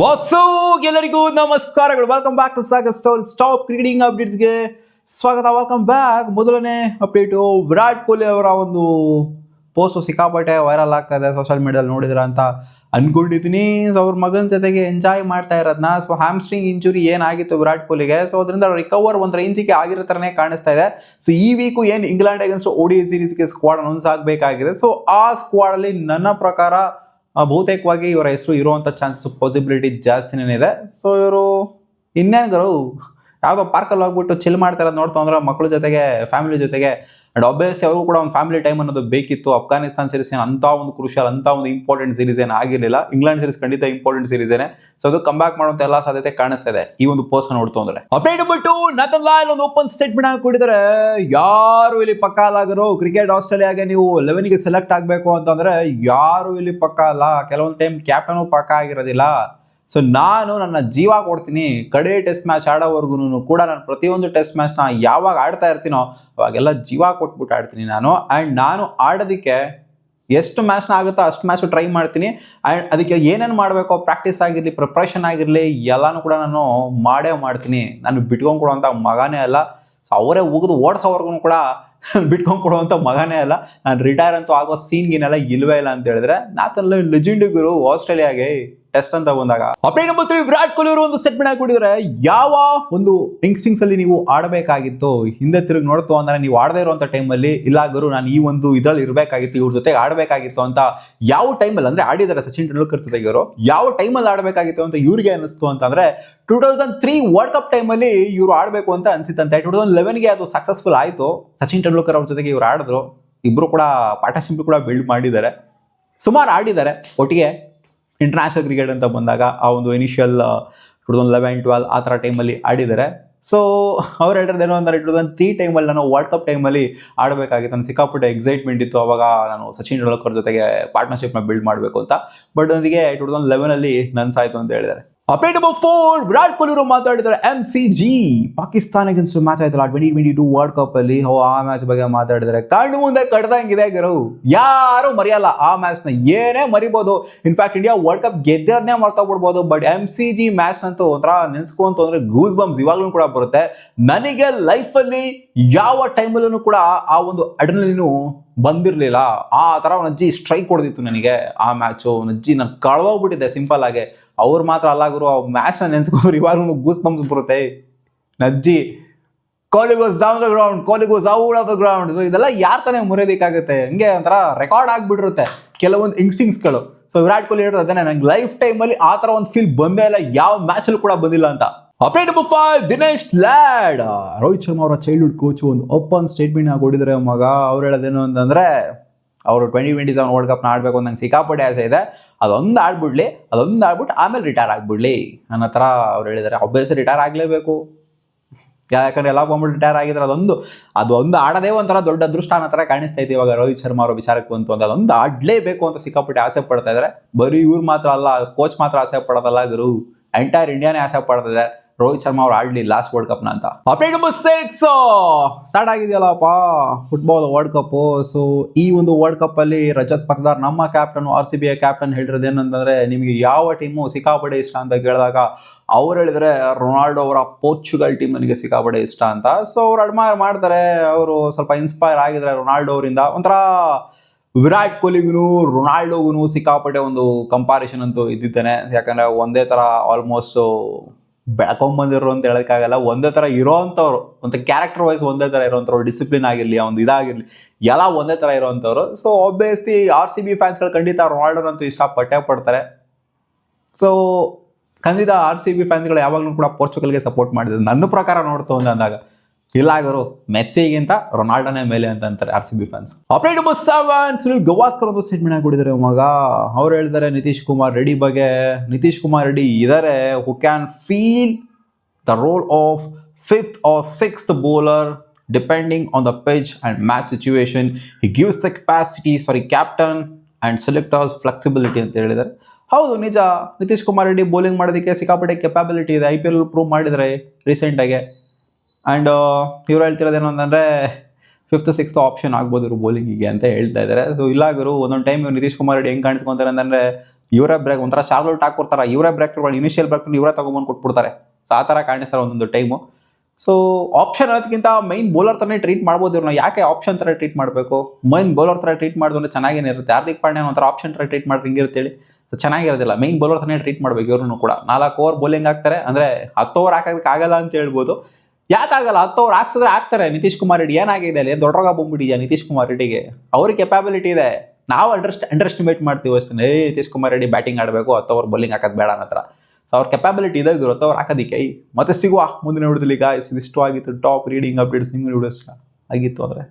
ವಾಸು ಎಲ್ಲರಿಗೂ ನಮಸ್ಕಾರಗಳು. Welcome back to Sagar stop cricketing ಅಪ್ಡೇಟ್ಸ್ಗೆ ಸ್ವಾಗತ. Welcome back. ಮೊದಲನೇ ಅಪ್ಡೇಟು, ವಿರಾಟ್ ಕೊಹ್ಲಿ ಅವರ ಒಂದು ಪೋಸ್ಟು ಸಿಕ್ಕಾಪಟ್ಟೆ ವೈರಲ್ ಆಗ್ತಾ ಇದೆ ಸೋಷಿಯಲ್ ಮೀಡಿಯಾದಲ್ಲಿ, ನೋಡಿದ್ರ ಅಂತ ಅನ್ಕೊಂಡಿದ್ದೀನಿ. ಸೊ ಅವ್ರ ಮಗನ ಜೊತೆಗೆ ಎಂಜಾಯ್ ಮಾಡ್ತಾ ಇರೋದನ್ನ. ಸೊ ಹ್ಯಾಮ್ಸ್ಟ್ರಿಂಗ್ ಇಂಜುರಿ ಏನಾಗಿತ್ತು ವಿರಾಟ್ ಕೊಹ್ಲಿಗೆ, ಸೊ ಅದರಿಂದ ರಿಕವರ್ ಒಂದು ರೇಂಜಿಗೆ ಆಗಿರೋ ಥರನೇ ಕಾಣಿಸ್ತಾ ಇದೆ. ಸೊ ಈ ವೀಕು ಏನು ಇಂಗ್ಲೆಂಡ್ ಅಗೇನ್ಸ್ಟ್ ODI ಸೀರೀಸ್ಗೆ ಸ್ಕ್ವಾಡ್ ಅನೌನ್ಸ್ ಆಗಬೇಕಾಗಿದೆ. ಸೊ ಆ ಸ್ಕ್ವಾಡಲ್ಲಿ ನನ್ನ ಪ್ರಕಾರ ಬಹುತೇಕವಾಗಿ ಇವರ ಹೆಸರು ಇರುವಂಥ ಚಾನ್ಸಸ್ ಪಾಸಿಬಿಲಿಟಿ ಜಾಸ್ತಿನೇ ಇದೆ. ಸೊ ಇವರು ಇನ್ನೇನು ಯಾವುದೋ ಪಾರ್ಕಲ್ಲಿ ಹೋಗ್ಬಿಟ್ಟು ಚಿಲ್ ಮಾಡ್ತಾ ಇರೋದು ನೋಡ್ತಾ ಅಂದ್ರೆ ಮಕ್ಕಳ ಜೊತೆಗೆ, ಫ್ಯಾಮಿಲಿ ಜೊತೆಗೆ. ಅಂಡ್ ಆಬ್ವಿಯಸ್ಲಿ ಅವರು ಕೂಡ ಒಂದು ಫ್ಯಾಮಿಲಿ ಟೈಮ್ ಅನ್ನೋದು ಬೇಕಿತ್ತು. ಅಫ್ಘಾನಿಸ್ತಾನ್ ಸೀರೀಸ್ ಏನು ಅಂತ ಒಂದು ಕ್ರೂಷಿಯಲ್, ಅಂತ ಒಂದು ಇಂಪಾರ್ಟೆಂಟ್ ಸೀರೀಸ್ ಏನು ಆಗಿರಲಿಲ್ಲ. ಇಂಗ್ಲೆಂಡ್ ಸೀರೀಸ್ ಖಂಡಿತ ಇಂಪಾರ್ಟೆಂಟ್ ಸೀರೀಸ್ ಏನೇ. ಸೊ ಅದು ಕಮ್ ಬ್ಯಾಕ್ ಮಾಡುವಂತ ಎಲ್ಲ ಸಾಧ್ಯತೆ ಕಾಣಿಸ್ತಾ ಇದೆ ಈ ಒಂದು ಪೋಸ್ಟ್ ನೋಡ್ತು ಅಂದ್ರೆ. ಅಪ್ಡೇಟ್ ಬಿಟ್ಟು ನಾಥನ್ ಲಯನ್ ಒಂದು ಓಪನ್ ಸ್ಟೇಟ್ಮೆಂಟ್ ಹಾಕಿಕೊಂಡಿದ್ದಾರೆ. ಯಾರು ಇಲ್ಲಿ ಪಕ್ಕ ಅಲ್ಲಾಗರು ಕ್ರಿಕೆಟ್ ಆಸ್ಟ್ರೇಲಿಯಾಗೆ ನೀವು 11ಗೆ ಸೆಲೆಕ್ಟ್ ಆಗಬೇಕು ಅಂತಂದ್ರೆ ಯಾರು ಇಲ್ಲಿ ಪಕ್ಕ ಅಲ್ಲ. ಕೆಲವೊಂದು ಟೈಮ್ ಕ್ಯಾಪ್ಟನು ಪಕ್ಕ ಆಗಿರೋದಿಲ್ಲ. ಸೊ ನಾನು ನನ್ನ ಜೀವ ಕೊಡ್ತೀನಿ ಕಡೆ ಟೆಸ್ಟ್ ಮ್ಯಾಚ್ ಆಡೋವರೆಗೂ ಕೂಡ. ನಾನು ಪ್ರತಿಯೊಂದು ಟೆಸ್ಟ್ ಮ್ಯಾಚ್ನ ಯಾವಾಗ ಆಡ್ತಾ ಇರ್ತೀನೋ ಅವಾಗೆಲ್ಲ ಜೀವ ಕೊಟ್ಬಿಟ್ಟು ಆಡ್ತೀನಿ ನಾನು. ಆ್ಯಂಡ್ ನಾನು ಆಡೋದಕ್ಕೆ ಎಷ್ಟು ಮ್ಯಾಚ್ನ ಆಗುತ್ತೋ ಅಷ್ಟು ಮ್ಯಾಚು ಟ್ರೈ ಮಾಡ್ತೀನಿ. ಆ್ಯಂಡ್ ಅದಕ್ಕೆ ಏನೇನು ಮಾಡಬೇಕೋ, ಪ್ರಾಕ್ಟೀಸ್ ಆಗಿರಲಿ, ಪ್ರಿಪ್ರೇಷನ್ ಆಗಿರಲಿ, ಎಲ್ಲನೂ ಕೂಡ ನಾನು ಮಾಡೇ ಮಾಡ್ತೀನಿ. ನಾನು ಬಿಟ್ಕೊಂಡು ಕೊಡುವಂಥ ಮಗನೇ ಅಲ್ಲ. ಸೊ ಅವರೇ ಉಗಿದು ಓಡಿಸೋವರೆಗೂ ಕೂಡ ಬಿಟ್ಕೊಂಡು ಕೊಡುವಂಥ ಮಗನೇ ಅಲ್ಲ. ನಾನು ರಿಟೈರ್ ಅಂತೂ ಆಗೋ ಸೀನ್ಗಿನೆಲ್ಲ ಇಲ್ವೇ ಇಲ್ಲ ಅಂತ ಹೇಳಿದ್ರೆ ನಾಥನ್ ಲಯನ್ ಲೆಜೆಂಡಿಗರು ಆಸ್ಟ್ರೇಲಿಯಾಗೆ ಟೆಸ್ಟ್ ಅಂತ ಬಂದಾಗ. ಅಪ್ಡೇಟ್ ನಂಬರ್ 3, ವಿರಾಟ್ ಕೊಹ್ಲಿ ಅವರು ಒಂದು ಸೆಟ್ಮೆಂಟ್ ಹಾಕಿಕೊಂಡಿದ್ದಾರೆ. ಯಾವ ಒಂದು ಇನ್ಸ್ಟಿಂಗ್ಸ್ ಅಲ್ಲಿ ನೀವು ಆಡಬೇಕಾಗಿತ್ತು, ಹಿಂದೆ ತಿರುಗಿ ನೋಡ್ತು ಅಂದ್ರೆ ನೀವು ಆಡದೇ ಇರುವಂತ ಟೈಮಲ್ಲಿ, ಇಲ್ಲ ಗುರು ನಾನು ಈ ಒಂದು ಇದ್ರಲ್ಲಿ ಇರಬೇಕಾಗಿತ್ತು, ಇವ್ರ ಜೊತೆಗೆ ಆಡಬೇಕಾಗಿತ್ತು ಅಂತ ಯಾವ ಟೈಮಲ್ಲಿ ಅಂದ್ರೆ ಆಡಿದ್ದಾರೆ ಸಚಿನ್ ತೆಂಡೂಲ್ಕರ್ ಜೊತೆಗೆ ಇವರು ಯಾವ ಟೈಮಲ್ಲಿ ಆಡಬೇಕಾಗಿತ್ತು ಅಂತ ಇವ್ರಿಗೆ ಅನಿಸ್ತು ಅಂತಂದ್ರೆ 2003 ವರ್ಲ್ಡ್ ಕಪ್ ಟೈಮಲ್ಲಿ ಇವರು ಆಡಬೇಕು ಅಂತ ಅನ್ಸಿತ್ತಂತೆ. 2011ಗೆ ಅದು ಸಕ್ಸಸ್ಫುಲ್ ಆಯಿತು. ಸಚಿನ್ ತೆಂಡೂಲ್ಕರ್ ಅವ್ರ ಜೊತೆಗೆ ಇವ್ರು ಆಡಿದ್ರು. ಇಬ್ರು ಕೂಡ ಪಾರ್ಟ್ನರ್ಶಿಪ್ ಕೂಡ ಬಿಲ್ಡ್ ಮಾಡಿದ್ದಾರೆ. ಸುಮಾರು ಆಡಿದ್ದಾರೆ ಒಟ್ಟಿಗೆ ಇಂಟರ್ನ್ಯಾಷನಲ್ ಕ್ರಿಕೆಟ್ ಅಂತ ಬಂದಾಗ. ಆ ಒಂದು ಇನಿಷಿಯಲ್ 2011-12 ಆ ಥರ ಟೈಮಲ್ಲಿ ಆಡಿದ್ದಾರೆ. ಸೊ ಅವ್ರು ಹೇಳಿರೋದೇನೋ ಅಂದರೆ 2003 ಟೈಮಲ್ಲಿ ನಾನು ವರ್ಲ್ಡ್ ಕಪ್ ಟೈಮಲ್ಲಿ ಆಡಬೇಕಾಗಿತ್ತು. ನಾನು ಸಿಕ್ಕಾಪಟ್ಟೆ ಎಕ್ಸೈಟ್ಮೆಂಟ್ ಇತ್ತು ಅವಾಗ, ನಾನು ಸಚಿನ್ ತೆಂಡೂಲ್ಕರ್ ಜೊತೆಗೆ ಪಾರ್ಟ್ನರ್ಶಿಪ್ನ ಬಿಲ್ಡ್ ಮಾಡಬೇಕು ಅಂತ. ಬಟ್ ನನಗೆ 2011ಅಲ್ಲಿ ನನ್ಸಾಯ್ತು ಅಂತ ಹೇಳಿದ್ದಾರೆ. ಅಪ್ಡೇಟ್ ನಂಬರ್ 4, ವಿರಾಟ್ ಕೊಹ್ಲಿ ಅವರು ಮಾತಾಡಿದ್ದಾರೆ. MCG ಪಾಕಿಸ್ತಾನ ಅಗೇನ್ಸ್ಟ್ ಮ್ಯಾಚ್ ಆಯ್ತಲ್ಲ 2022 ವರ್ಲ್ಡ್ ಕಪ್ ಅಲ್ಲಿ, ಆ ಮ್ಯಾಚ್ ಬಗ್ಗೆ ಮಾತಾಡಿದ್ದಾರೆ. ಕಣ್ಣು ಮುಂದೆ ಕಡ್ದಂಗಿದೆ ಗುರು, ಯಾರು ಮರೆಯಲ್ಲ ಆ ಮ್ಯಾಚ್ ನ. ಏನೇ ಮರಿಬಹುದು, ಇನ್ಫ್ಯಾಕ್ಟ್ ಇಂಡಿಯಾ ವರ್ಲ್ಡ್ ಕಪ್ ಗೆದ್ದನ್ನೇ ಮರ್ತೋಗ್ಬಿಡ್ಬೋದು. ಬಟ್ MCG ಮ್ಯಾಚ್ ಅಂತೂ ಒಂಥರ ನೆನ್ಸ್ಕೊಂತ ಅಂದ್ರೆ ಗೂಸ್ ಬಂಪ್ಸ್ ಇವಾಗ್ಲೂ ಕೂಡ ಬರುತ್ತೆ. ನನಗೆ ಲೈಫ್ ಅಲ್ಲಿ ಯಾವ ಟೈಮಲ್ಲೂ ಕೂಡ ಆ ಒಂದು ಅಡ್ರಿನಲಿನ್ ಬಂದಿರಲಿಲ್ಲ. ಆ ಥರ ನಜ್ಜಿ ಸ್ಟ್ರೈಕ್ ಹೊಡೆದಿತ್ತು ನನಗೆ ಆ ಮ್ಯಾಚು. ನಜ್ಜಿ ನಾನು ಕಳ್ದೋಗ್ಬಿಟ್ಟಿದ್ದೆ ಸಿಂಪಲ್ ಆಗಿ. ಅವ್ರು ಮಾತ್ರ ಅಲ್ಲ ಗುರು, ಆ ಮ್ಯಾಚ್ನ ನೆನ್ಸ್ಕೊಂಡ್ರೆ ಇವಾಗಲೂ ಗೂಸ್ ಬಂಪ್ಸ್ ಬರುತ್ತೆ. ನಜ್ಜಿ Kohli goes down the ground, Kohli goes out of the ground. So ಇದೆಲ್ಲ ಯಾರು ತಾನೇ ಮುರಿಯೋದಕ್ಕಾಗುತ್ತೆ. ಹಂಗೆ ಒಂಥರ ರೆಕಾರ್ಡ್ ಆಗಿಬಿಟ್ಟಿರುತ್ತೆ ಕೆಲವೊಂದು ಇನ್ಸ್ಟಿಂಗ್ಸ್ಗಳು. ಸೊ ವಿರಾಟ್ ಕೊಹ್ಲಿ ಹೇಳೋದು ಅದೇನೆ, ನಂಗೆ ಲೈಫ್ ಟೈಮಲ್ಲಿ ಆ ಥರ ಒಂದು ಫೀಲ್ ಬಂದೇ ಇಲ್ಲ, ಯಾವ ಮ್ಯಾಚಲ್ಲೂ ಕೂಡ ಬಂದಿಲ್ಲ ಅಂತ. Update number 5, Dinesh lead. Rohit Sharma ಅವರ ಚೈಲ್ಡ್ಹುಡ್ ಕೋಚ್ ಒಂದು ಓಪನ್ ಸ್ಟೇಟ್ಮೆಂಟ್ ಕೊಟ್ಟಿದ್ದಾರೆ ಮಗ. ಅವ್ರು ಹೇಳೋದೇನು ಅಂತಂದ್ರೆ, ಅವರು 2027 ವರ್ಲ್ಡ್ ಕಪ್ನ ಆಡಬೇಕು ಅಂತ ನಂಗೆ ಸಿಕ್ಕಾಪಟ್ಟೆ ಆಸೆ ಇದೆ. ಅದೊಂದು ಆಡ್ಬಿಟ್ಟು ಆಮೇಲೆ ರಿಟೈರ್ ಆಗ್ಬಿಡ್ಲಿ ಅನ್ನೋ ಥರ ಅವ್ರು ಹೇಳಿದ್ದಾರೆ. ಆಬ್ವಿಯಸ್ಲಿ ರಿಟೈರ್ ಆಗಲೇಬೇಕು, ಯಾಕಂದ್ರೆ ಎಲ್ಲ ಬಂದ್ಬಿಟ್ಟು ರಿಟೈರ್ ಆಗಿದ್ರೆ ಅದೊಂದು ಆಡೋದೇ ಒಂಥರ ದೊಡ್ಡ ಅದೃಷ್ಟ ಅನ್ನೋ ಥರ ಕಾಣಿಸ್ತಾ ಇದೆ ಇವಾಗ ರೋಹಿತ್ ಶರ್ಮಾ ಅವರ ವಿಚಾರಕ್ಕೆ ಬಂತು ಅಂತ. ಅದೊಂದು ಆಡಲೇಬೇಕು ಅಂತ ಸಿಕ್ಕಾಪಟ್ಟೆ ಆಸೆ ಪಡ್ತಾ ಇದ್ದಾರೆ. ಬರೀ ಇವ್ರು ಮಾತ್ರ ಅಲ್ಲ, ಕೋಚ್ ಮಾತ್ರ ಆಸೆ ಪಡೋದಲ್ಲ ಗುರು, ಎಂಟೈರ್ ಇಂಡಿಯಾನೇ ಆಸೆ ಪಡ್ತಿದೆ ರೋಹಿತ್ ಶರ್ಮಾ ಅವ್ರು ಆಡ್ಲಿ ಲಾಸ್ಟ್ ವರ್ಲ್ಡ್ ಕಪ್ನ ಅಂತ. ಅಪ್ಡೇಟ್ ನಂಬರ್ 6, ಸ್ಟಾರ್ಟ್ ಆಗಿದೆಯಲ್ಲಪ್ಪ ಫುಟ್ಬಾಲ್ ವರ್ಲ್ಡ್ ಕಪ್. ಸೊ ಈ ಒಂದು ವರ್ಲ್ಡ್ ಕಪ್ ಅಲ್ಲಿ ರಜತ್ ಪಟದಾರ್, ನಮ್ಮ ಕ್ಯಾಪ್ಟನ್, RCB ಕ್ಯಾಪ್ಟನ್, ಹೇಳಿರೋದು ಏನಂತಂದ್ರೆ, ನಿಮಗೆ ಯಾವ ಟೀಮು ಸಿಕ್ಕಾಪಟ್ಟೆ ಇಷ್ಟ ಅಂತ ಕೇಳಿದಾಗ ಅವ್ರು ಹೇಳಿದ್ರೆ ರೊನಾಲ್ಡೋ ಅವರ ಪೋರ್ಚುಗಲ್ ಟೀಮ್ ನನಗೆ ಸಿಕ್ಕಾಪಟ್ಟೆ ಇಷ್ಟ ಅಂತ. ಸೊ ಅವ್ರು ಅಡ್ಮೈರ್ ಮಾಡ್ತಾರೆ, ಅವರು ಸ್ವಲ್ಪ ಇನ್ಸ್ಪೈರ್ ಆಗಿದ್ದಾರೆ ರೊನಾಲ್ಡೋ ಅವರಿಂದ. ಒಂಥರ ವಿರಾಟ್ ಕೊಹ್ಲಿಗೂ ರೊನಾಲ್ಡೋಗೂ ಸಿಕ್ಕಾಪಟ್ಟೆ ಒಂದು ಕಂಪಾರಿಸನ್ ಅಂತೂ ಇದ್ದಿದ್ದಾನೆ. ಯಾಕಂದ್ರೆ ಒಂದೇ ಥರ ಆಲ್ಮೋಸ್ಟ್ ಬೆಳ್ಕೊಂಬಂದಿರೋ ಅಂತ ಹೇಳೋಕ್ಕಾಗಲ್ಲ. ಒಂದೇ ಥರ ಇರೋವಂಥವ್ರು, ಒಂದು ಕ್ಯಾರೆಕ್ಟರ್ ವೈಸ್ ಒಂದೇ ಥರ ಇರೋವಂಥವ್ರು, ಡಿಸಿಪ್ಲಿನ್ ಆಗಿರಲಿ, ಒಂದು ಇದಾಗಿರಲಿ, ಎಲ್ಲ ಒಂದೇ ಥರ ಇರೋವಂಥವ್ರು. ಸೊ ಆಬ್ವಿಯಸ್ಲಿ RCB ಫ್ಯಾನ್ಸ್ಗಳು ಖಂಡಿತ ರೊನಾಲ್ಡೋನಂತೂ ಇಷ್ಟಪಟ್ಟೇ ಪಡ್ತಾರೆ. ಸೊ ಖಂಡಿತ RCB ಫ್ಯಾನ್ಸ್ಗಳು ಯಾವಾಗಲೂ ಕೂಡ ಪೋರ್ಚುಗಲ್ಗೆ ಸಪೋರ್ಟ್ ಮಾಡಿದ್ರು ನನ್ನ ಪ್ರಕಾರ ನೋಡ್ತು ಅಂದಾಗ. ಇಲ್ಲ ಗುರು, ಮೆಸ್ಸಿಗಿಂತ ರೊನಾಲ್ಡೋನೇ ಮೇಲೆ ಅಂತ ಅಂತಾರೆ RCB fans. Update number 7, Sunil Gavaskar ಒಂದು ಸ್ಟೇಟ್ಮೆಂಟ್ ಹಾಕಿಕೊಂಡಿದ್ದಾರೆ ಮಗ. ಅವ್ರು ಹೇಳಿದ್ದಾರೆ ನಿತೀಶ್ ಕುಮಾರ್ ರೆಡ್ಡಿ ಬಗ್ಗೆ. ನಿತೀಶ್ ಕುಮಾರ್ ರೆಡ್ಡಿ ಇದ್ದಾರೆ who can feel the role of 5th or 6th bowler depending on the pitch and match situation. He gives the captain and selectors flexibility ಅಂತ ಹೇಳಿದ್ದಾರೆ. ಹೌದು, ನಿಜ. ನಿತೀಶ್ ಕುಮಾರ್ ರೆಡ್ಡಿ ಬೌಲಿಂಗ್ ಮಾಡೋದಕ್ಕೆ ಸಿಕ್ಕಾಪಟ್ಟೆ ಕೆಪಾಬಿಲಿಟಿ ಇದೆ. IPL ಪ್ರೂವ್ ಮಾಡಿದ್ದಾರೆ ರೀಸೆಂಟಾಗಿ. ಆ್ಯಂಡ್ ಇವ್ರು ಹೇಳ್ತಿರೋದೇನು ಅಂತಂದರೆ 5th 6th ಆಪ್ಷನ್ ಆಗ್ಬೋದು ಇವರು ಬೌಲಿಂಗಿಗೆ ಅಂತ ಹೇಳ್ತಾ ಇದ್ದಾರೆ. ಸೊ ಇಲ್ಲ ಗುರು, ಒಂದೊಂದು ಟೈಮ್ ಇವ್ರು ನಿತೀಶ್ ಕುಮಾರ್ ರೆಡ್ಡಿ ಹೆಂಗೆ ಕಾಣಿಸ್ಕೊತಾರೆ ಅಂತಂದರೆ ಇವರೇ ಬ್ರೇಕ್ ಒಂಥರ ಶಾರ್ಲೋಟ್ ಹಾಕೊಡ್ತಾರೆ, ಇವರೇ ಬ್ರೇಕ್ ತಗೊಂಡು ಇನಿಷಿಯಲ್ ಬ್ರೇಕ್ ಇವರೇ ತಗೊಂಡ್ಬಂದು ಕೊಟ್ಬಿಡ್ತಾರೆ. ಸೊ ಆ ಥರ ಕಾಣಿಸ್ತಾರೆ ಒಂದೊಂದು ಟೈಮು. ಸೊ ಆಪ್ಷನ್ ಅನ್ನೋದಕ್ಕಿಂತ ಮೈನ್ ಬೌಲರ್ ಥರನೇ ಟ್ರೀಟ್ ಮಾಡ್ಬೋದು ಇವ್ರನ್ನ. ಯಾಕೆ ಆಪ್ಷನ್ ಥರ ಟ್ರೀಟ್ ಮಾಡಬೇಕು? ಮೈನ್ ಬೌಲರ್ ಥರ ಟ್ರೀಟ್ ಮಾಡಿದ್ರೆ ಚೆನ್ನಾಗೇನೆ ಇರುತ್ತೆ. ಹಾರ್ದಿಕ್ ಪಾಂಡ್ಯ ಒಂಥರ ಆಪ್ಷನ್ ಥರ ಟ್ರೀಟ್ ಮಾಡ್ರಿ ಹಿಂಗಿರುತ್ತೆ ಹೇಳಿ, ಚೆನ್ನಾಗಿರೋದಿಲ್ಲ. ಮೈನ್ ಬೌಲರ್ ಥರನೇ ಟ್ರೀಟ್ ಮಾಡಬೇಕು ಇವ್ರನ್ನು ಕೂಡ. 4 ಓವರ್ ಬೌಲಿಂಗ್ ಹಾಕ್ತಾರೆ, ಅಂದರೆ 10 ಓವರ್ ಹಾಕೋದಕ್ಕೆ ಆಗಲ್ಲ ಅಂತ ಹೇಳ್ಬೋದು. ಯಾಕಾಗಲ್ಲ? 10 ಓವರ್ ಹಾಕ್ಸಿದ್ರೆ ಹಾಕ್ತಾರೆ. ನಿತೀಶ್ ಕುಮಾರ್ ರೆಡ್ಡಿ ಏನಾಗಿದೆ ಅಲ್ಲಿ? ದೊಡ್ಡ ರೋಗ ಬಂದ್ಬಿಟ್ಟಿದ್ಯಾ ನಿತೀಶ್ ಕುಮಾರ್ ರೆಡ್ಡಿಗೆ? ಅವ್ರಿಗೆ ಕೆಪಾಬಿಲಿಟಿ ಇದೆ, ನಾವು ಅಂಡರ್ ಎಸ್ಟಿಮೇಟ್ ಮಾಡ್ತೀವಿ ಅಷ್ಟೇ. ನಿತೀಶ್ ಕುಮಾರ್ ರೆಡ್ಡಿ ಬ್ಯಾಟಿಂಗ್ ಆಡಬೇಕು, 10 ಓವರ್ ಬೌಲಿಂಗ್ ಹಾಕೋದು ಬೇಡ ಅನ್ನೋ. ಸೊ ಅವ್ರ ಕೆಪಾಬಿಲಿಟಿ ಇದೆ, 10 ಓವರ್ ಹಾಕೋದಕ್ಕೆ. ಮತ್ತೆ ಸಿಗುವ ಮುಂದಿನ ವಿಡಿಯೋದಲ್ಲಿ ಗಾಯ್ಸ್. ಇದಿಷ್ಟು ಆಗಿತ್ತು ಟಾಪ್ ರೀಡಿಂಗ್ ಅಪ್ಡೇಟ್ಸ್. ನಿಮ್ಗೆ ವಿಡಿಯೋಸ್ ಆಗಿತ್ತು ಅಂದರೆ